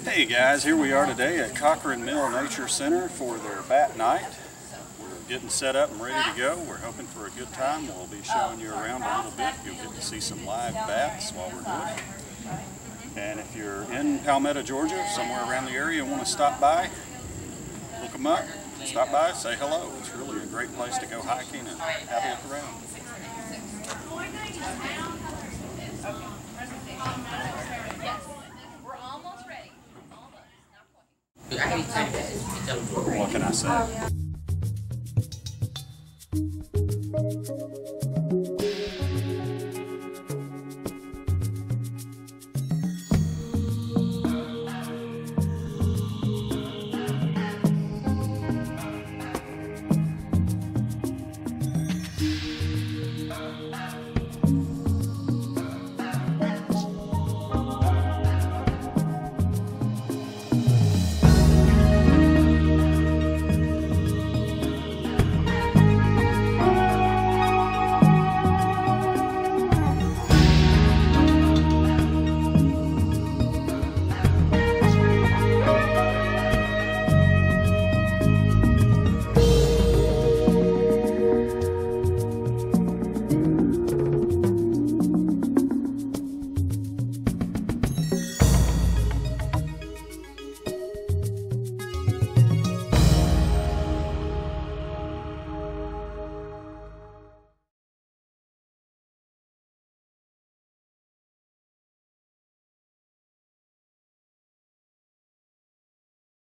Hey guys, here we are today at Cochran Mill Nature Center for their bat night. We're getting set up and ready to go. We're hoping for a good time. We'll be showing you around a little bit. You'll get to see some live bats while we're doing it. And if you're in Palmetto, Georgia, somewhere around the area and want to stop by, look them up, stop by, say hello. It's really a great place to go hiking and have a look around. We're almost ready. Almost. Not quite. What can I say?